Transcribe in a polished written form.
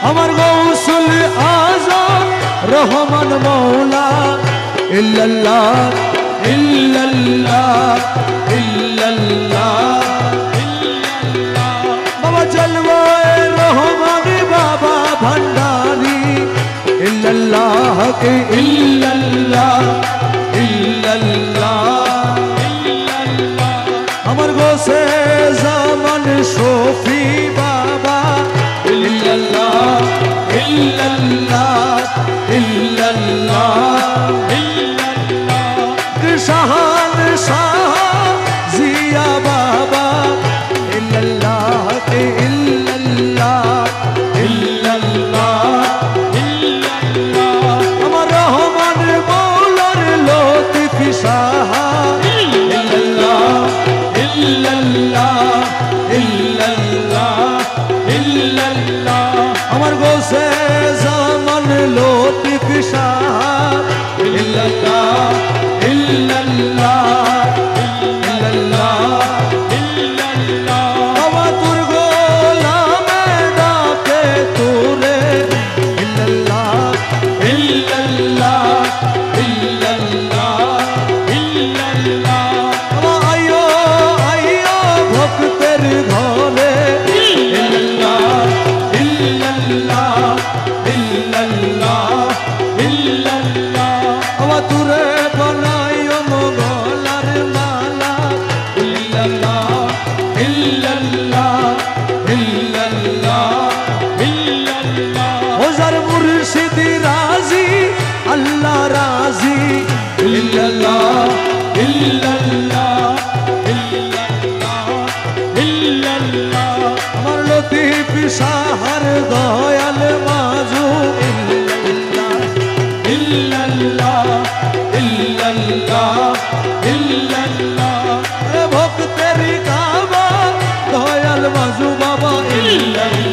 আমার গৌসুল আজম রহমান মৌলা ইল্লাল্লাহ ইল্লাল্লাহ ইল্লাল্লাহ বাবা জলওয়ায়ে রহমান বাবা ভান্ডারী ইল্লাল্লাহ কে ইল্লাল্লাহ ইল্লাল্লাহ আমার গোসে জামান শফি বাবা ইল্লাল্লাহ ইল্লাল্লাহ ইল্লাল্লাহ শাহান শাহ জিয়া বাবা ইল্লাল্লাহ কে ইল্লাল্লাহ ইল্লাল্লাহ আমার রহমান মৌলার লতিফ শাহ ইল্লাল্লাহ ইল্লাল্লাহ ইল্লাল্লাহ ইল্লাল্লাহ আমার গোসে জামান লতিফ শাহ ইল্লাল্লাহ ইল্লাল্লাহ ইল্লাল্লাহ ইল্লাল্লাহ বাবা তোর গোলামে ডাকে তোরে ইল্লাল্লাহ ইল্লাল্লাহ ইল্লাল্লাহ ইল্লাল্লাহ বাবা আইয়ো আইয়ো ভক্তের ঘরে ইল্লাল্লাহ ইল্লাল্লাহ ইল্লাল্লাহ ইল্লাল্লাহ বাবা তোরে বানাইও মোগলার মালা ইল্লাল্লাহ ইল্লাল্লাহ ইল্লাল্লাহ ইল্লাল্লাহ ওজার মুর্শিদ রাজি আল্লাহ রাজি ইল্লাল্লাহ ইল্লাল্লাহ ইল্লাল্লাহ ইল্লাল্লাহ আমার লতিফ শাহর দয়াল মাজু ইল্লাল্লাহ ইল্লাল্লাহ ইল্লাল্লাহ ইল্লাল্লাহ ভক্তের কাবা দয়াল মাজু বাবা ইল্লাল্লাহ